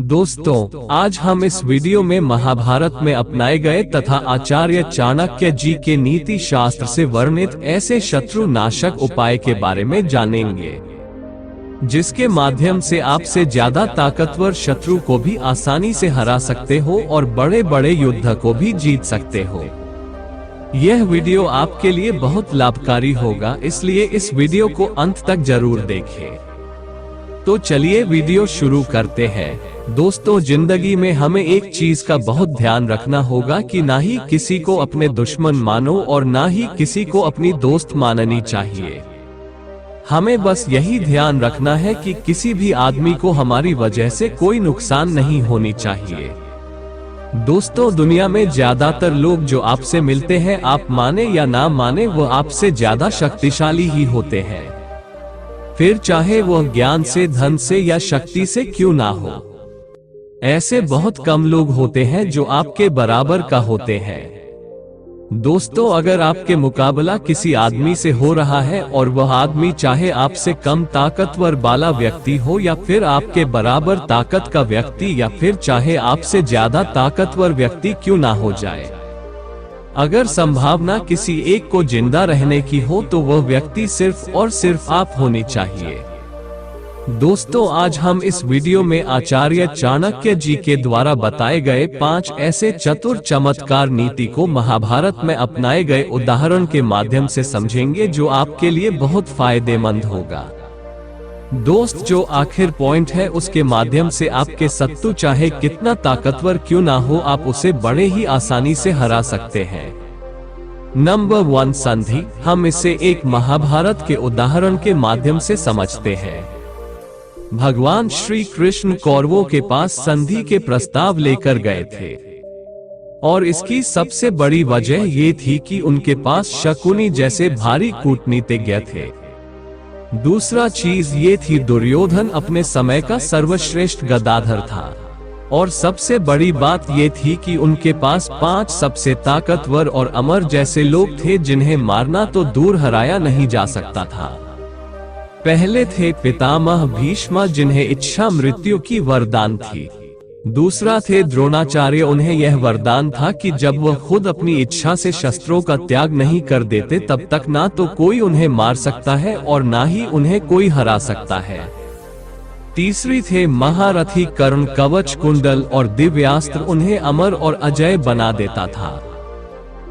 दोस्तों, आज हम इस वीडियो में महाभारत में अपनाए गए तथा आचार्य चाणक्य जी के नीति शास्त्र से वर्णित ऐसे शत्रु नाशक उपाय के बारे में जानेंगे, जिसके माध्यम से आपसे ज्यादा ताकतवर शत्रु को भी आसानी से हरा सकते हो और बड़े बड़े युद्ध को भी जीत सकते हो। यह वीडियो आपके लिए बहुत लाभकारी होगा, इसलिए इस वीडियो को अंत तक जरूर देखें। तो चलिए वीडियो शुरू करते हैं। दोस्तों, जिंदगी में हमें एक चीज का बहुत ध्यान रखना होगा कि ना ही किसी को अपने दुश्मन मानो और ना ही किसी को अपनी दोस्त माननी चाहिए। हमें बस यही ध्यान रखना है कि किसी भी आदमी को हमारी वजह से कोई नुकसान नहीं होनी चाहिए। दोस्तों, दुनिया में ज्यादातर लोग जो आपसे मिलते हैं, आप माने या ना माने, वो आपसे ज्यादा शक्तिशाली ही होते हैं, फिर चाहे वह ज्ञान से, धन से या शक्ति से क्यों ना हो। ऐसे बहुत कम लोग होते हैं जो आपके बराबर का होते हैं। दोस्तों, अगर आपके मुकाबला किसी आदमी से हो रहा है और वह आदमी चाहे आपसे कम ताकतवर वाला व्यक्ति हो या फिर आपके बराबर ताकत का व्यक्ति या फिर चाहे आपसे ज्यादा ताकतवर व्यक्ति क्यों ना हो जाए, अगर संभावना किसी एक को जिंदा रहने की हो तो वह व्यक्ति सिर्फ और सिर्फ आप होनी चाहिए। दोस्तों, आज हम इस वीडियो में आचार्य चाणक्य जी के द्वारा बताए गए 5 ऐसे चतुर चमत्कार नीति को महाभारत में अपनाए गए उदाहरण के माध्यम से समझेंगे, जो आपके लिए बहुत फायदेमंद होगा। दोस्त, जो आखिर पॉइंट है उसके माध्यम से आपके शत्रु चाहे कितना ताकतवर क्यों ना हो, आप उसे बड़े ही आसानी से हरा सकते हैं। नंबर 1, संधि। हम इसे एक महाभारत के उदाहरण के माध्यम से समझते हैं। भगवान श्री कृष्ण कौरवों के पास संधि के प्रस्ताव लेकर गए थे और इसकी सबसे बड़ी वजह ये थी कि उनके पास शकुनी जैसे भारी कूटनीतिज्ञ थे। दूसरा चीज ये थी, दुर्योधन अपने समय का सर्वश्रेष्ठ गदाधर था और सबसे बड़ी बात ये थी कि उनके पास 5 सबसे ताकतवर और अमर जैसे लोग थे जिन्हें मारना तो दूर हराया नहीं जा सकता था। पहले थे पितामह भीष्म, जिन्हें इच्छा मृत्यु की वरदान थी। दूसरा थे द्रोणाचार्य, उन्हें यह वरदान था कि जब वह खुद अपनी इच्छा से शस्त्रों का त्याग नहीं कर देते तब तक ना तो कोई उन्हें मार सकता है और ना ही उन्हें कोई हरा सकता है। तीसरी थे महारथी कर्ण, कवच, कुंडल और दिव्यास्त्र उन्हें अमर और अजय बना देता था।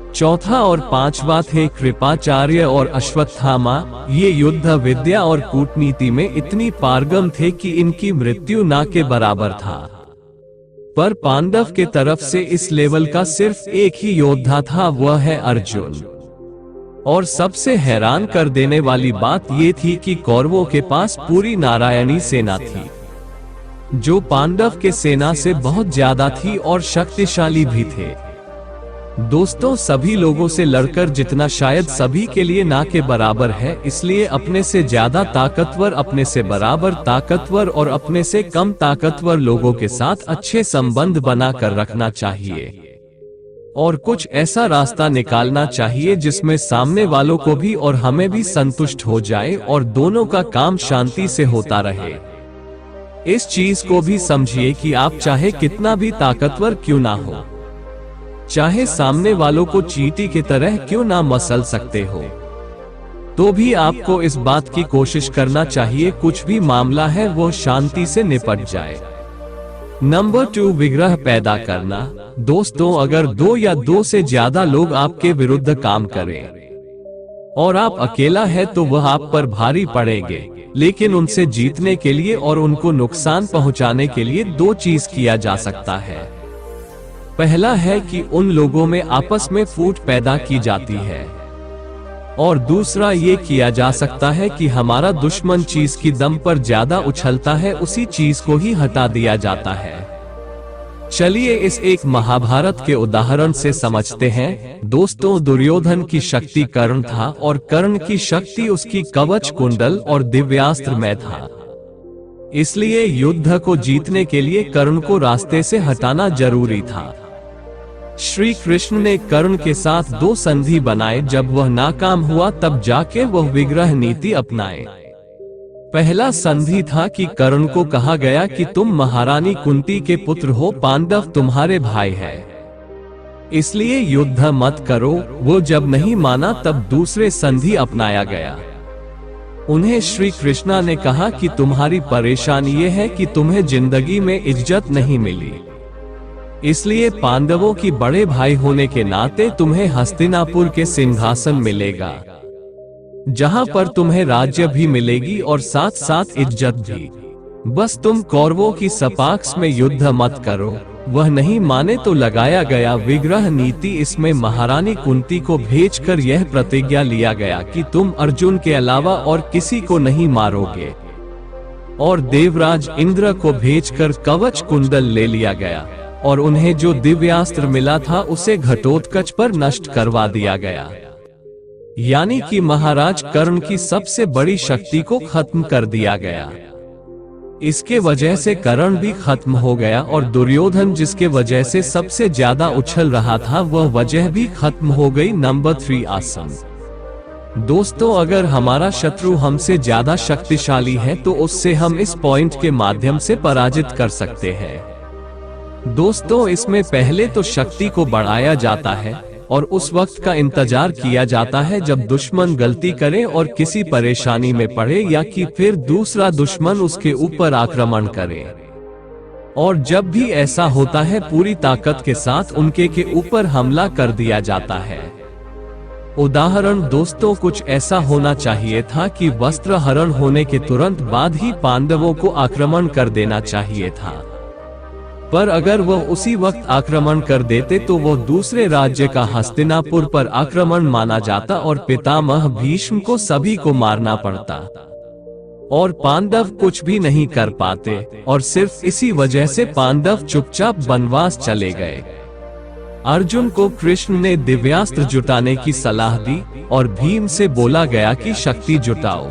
चौथा और पांचवा थे कृपाचार्य और अश्वत्थामा। ये युद्ध विद्या और कूटनीति में इतनी पारंगम थे कि इनकी मृत्यु ना के बराबर था। पर पांडव के तरफ से इस लेवल का सिर्फ एक ही योद्धा था, वह है अर्जुन। और सबसे हैरान कर देने वाली बात ये थी कि कौरवों के पास पूरी नारायणी सेना थी, जो पांडव के सेना से बहुत ज्यादा थी और शक्तिशाली भी थे। दोस्तों, सभी लोगों से लड़कर जितना शायद सभी के लिए ना के बराबर है, इसलिए अपने से ज्यादा ताकतवर, अपने से बराबर ताकतवर और अपने से कम ताकतवर लोगों के साथ अच्छे संबंध बनाकर रखना चाहिए और कुछ ऐसा रास्ता निकालना चाहिए जिसमें सामने वालों को भी और हमें भी संतुष्ट हो जाए और दोनों का काम शांति से होता रहे। इस चीज को भी समझिए कि आप चाहे कितना भी ताकतवर क्यों ना हो, चाहे सामने वालों को चींटी की तरह क्यों ना मसल सकते हो, तो भी आपको इस बात की कोशिश करना चाहिए कुछ भी मामला है वो शांति से निपट जाए। नंबर 2, विग्रह पैदा करना। दोस्तों, अगर 2 या 2 से ज्यादा लोग आपके विरुद्ध काम करें और आप अकेला है तो वह आप पर भारी पड़ेंगे, लेकिन उनसे जीतने के लिए और उनको नुकसान पहुंचाने के लिए 2 चीज किया जा सकता है। पहला है कि उन लोगों में आपस में फूट पैदा की जाती है और दूसरा ये किया जा सकता है कि हमारा दुश्मन चीज की दम पर ज्यादा उछलता है, उसी चीज को ही हटा दिया जाता है। चलिए इस एक महाभारत के उदाहरण से समझते हैं। दोस्तों, दुर्योधन की शक्ति कर्ण था और कर्ण की शक्ति उसकी कवच, कुंडल और दिव्यास्त्र में था। इसलिए युद्ध को जीतने के लिए कर्ण को रास्ते से हटाना जरूरी था। श्री कृष्ण ने कर्ण के साथ 2 संधि बनाए, जब वह नाकाम हुआ तब जाके वह विग्रह नीति अपनाए। पहला संधि था कि कर्ण को कहा गया कि तुम महारानी कुंती के पुत्र हो, पांडव तुम्हारे भाई है, इसलिए युद्ध मत करो। वो जब नहीं माना तब दूसरे संधि अपनाया गया। उन्हें श्री कृष्णा ने कहा कि तुम्हारी परेशानी ये है कि तुम्हें जिंदगी में इज्जत नहीं मिली, इसलिए पांडवों की बड़े भाई होने के नाते तुम्हें हस्तिनापुर के सिंहासन मिलेगा, जहां पर तुम्हें राज्य भी मिलेगी और साथ साथ इज्जत भी। बस तुम कौरवों की सपाक्ष में युद्ध मत करो। वह नहीं माने तो लगाया गया विग्रह नीति। इसमें महारानी कुंती को भेजकर यह प्रतिज्ञा लिया गया कि तुम अर्जुन के अलावा और किसी को नहीं मारोगे, और देवराज इंद्र को भेजकर कवच कुंडल ले लिया गया और उन्हें जो दिव्यास्त्र मिला था उसे घटोत्कच पर नष्ट करवा दिया गया, यानी कि महाराज कर्ण की सबसे बड़ी शक्ति को खत्म कर दिया गया। इसके वजह से कर्ण भी खत्म हो गया और दुर्योधन जिसके वजह से सबसे ज्यादा उछल रहा था वह वजह भी खत्म हो गई। नंबर 3 आसन। दोस्तों, अगर हमारा शत्रु हमसे ज्यादा शक्तिशाली है तो उससे हम इस पॉइंट के माध्यम से पराजित कर सकते हैं। दोस्तों, इसमें पहले तो शक्ति को बढ़ाया जाता है और उस वक्त का इंतजार किया जाता है जब दुश्मन गलती करे और किसी परेशानी में पड़े, या कि फिर दूसरा दुश्मन उसके ऊपर आक्रमण करे, और जब भी ऐसा होता है पूरी ताकत के साथ उनके ऊपर हमला कर दिया जाता है। उदाहरण दोस्तों कुछ ऐसा होना चाहिए था कि वस्त्र हरण होने के तुरंत बाद ही पांडवों को आक्रमण कर देना चाहिए था, पर अगर वह उसी वक्त आक्रमण कर देते तो वह दूसरे राज्य का हस्तिनापुर पर आक्रमण माना जाता और पितामह भीष्म को सभी को मारना पड़ता और पांडव कुछ भी नहीं कर पाते, और सिर्फ इसी वजह से पांडव चुपचाप वनवास चले गए। अर्जुन को कृष्ण ने दिव्यास्त्र जुटाने की सलाह दी और भीम से बोला गया कि शक्ति जुटाओ।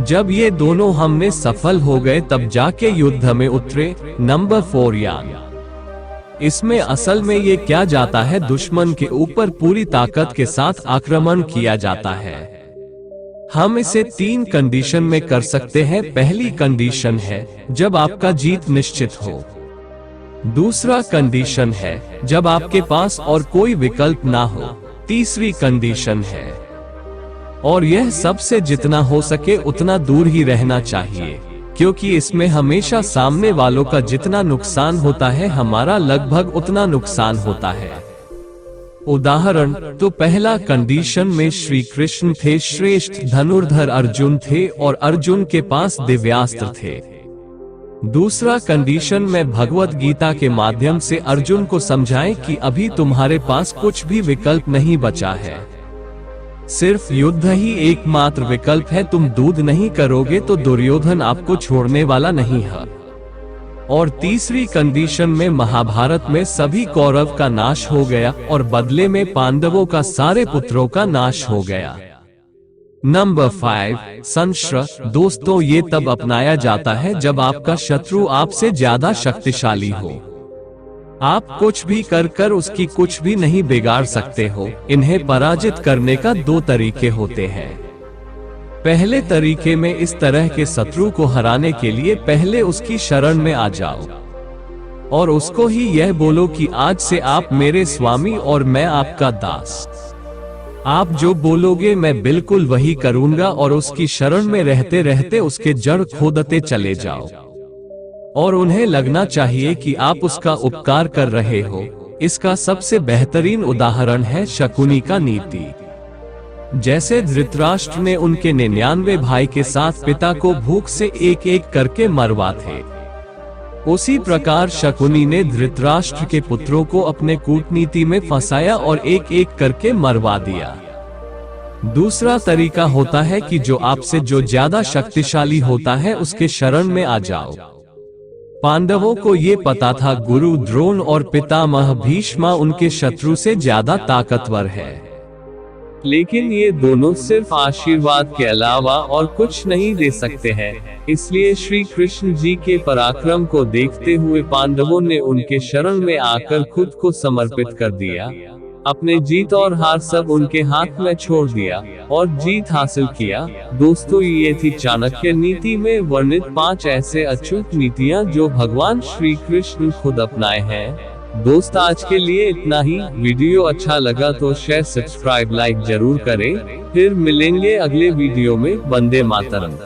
जब ये दोनों हमने सफल हो गए तब जाके युद्ध में उतरे। नंबर 4 यान। इसमें असल में ये क्या जाता है, दुश्मन के ऊपर पूरी ताकत के साथ आक्रमण किया जाता है। हम इसे 3 कंडीशन में कर सकते हैं। पहली कंडीशन है जब आपका जीत निश्चित हो। दूसरा कंडीशन है जब आपके पास और कोई विकल्प ना हो। तीसरी कंडीशन है, और यह सबसे जितना हो सके उतना दूर ही रहना चाहिए, क्योंकि इसमें हमेशा सामने वालों का जितना नुकसान होता है हमारा लगभग उतना नुकसान होता है। उदाहरण तो पहला कंडीशन में श्री कृष्ण थे, श्रेष्ठ धनुर्धर अर्जुन थे और अर्जुन के पास दिव्यास्त्र थे। दूसरा कंडीशन में भगवत गीता के माध्यम से अर्जुन को समझाएं कि अभी तुम्हारे पास कुछ भी विकल्प नहीं बचा है, सिर्फ युद्ध ही एकमात्र विकल्प है। तुम दूध नहीं करोगे तो दुर्योधन आपको छोड़ने वाला नहीं है। और तीसरी कंडीशन में महाभारत में सभी कौरव का नाश हो गया और बदले में पांडवों का सारे पुत्रों का नाश हो गया। नंबर 5 संश्रय। दोस्तों, ये तब अपनाया जाता है जब आपका शत्रु आपसे ज्यादा शक्तिशाली हो। आप कुछ भी कर उसकी कुछ भी नहीं बिगाड़ सकते हो। इन्हें पराजित करने का 2 तरीके होते हैं। पहले तरीके में इस तरह के शत्रु को हराने के लिए पहले उसकी शरण में आ जाओ और उसको ही यह बोलो कि आज से आप मेरे स्वामी और मैं आपका दास। आप जो बोलोगे मैं बिल्कुल वही करूंगा, और उसकी शरण में रहते रहते उसके जड़ खोदते चले जाओ और उन्हें लगना चाहिए कि आप उसका उपकार कर रहे हो। इसका सबसे बेहतरीन उदाहरण है शकुनी का नीति। जैसे धृतराष्ट्र ने उनके 99 भाई के साथ पिता को भूख से एक एक करके मरवा थे, उसी प्रकार शकुनी ने धृतराष्ट्र के पुत्रों को अपने कूटनीति में फंसाया और एक एक करके मरवा दिया। दूसरा तरीका होता है कि जो आपसे जो ज्यादा शक्तिशाली होता है उसके शरण में आ जाओ। पांडवों को ये पता था गुरु द्रोण और पितामह भीष्मा उनके शत्रु से ज्यादा ताकतवर है, लेकिन ये दोनों सिर्फ आशीर्वाद के अलावा और कुछ नहीं दे सकते हैं। इसलिए श्री कृष्ण जी के पराक्रम को देखते हुए पांडवों ने उनके शरण में आकर खुद को समर्पित कर दिया अपने जीत और हार सब उनके हाथ में छोड़ दिया और जीत हासिल किया। दोस्तों, ये थी चाणक्य नीति में वर्णित 5 ऐसे अचूक नीतियां जो भगवान श्री कृष्ण खुद अपनाए हैं। दोस्त, आज के लिए इतना ही। वीडियो अच्छा लगा तो शेयर, सब्सक्राइब, लाइक जरूर करें। फिर मिलेंगे अगले वीडियो में। वंदे मातरम।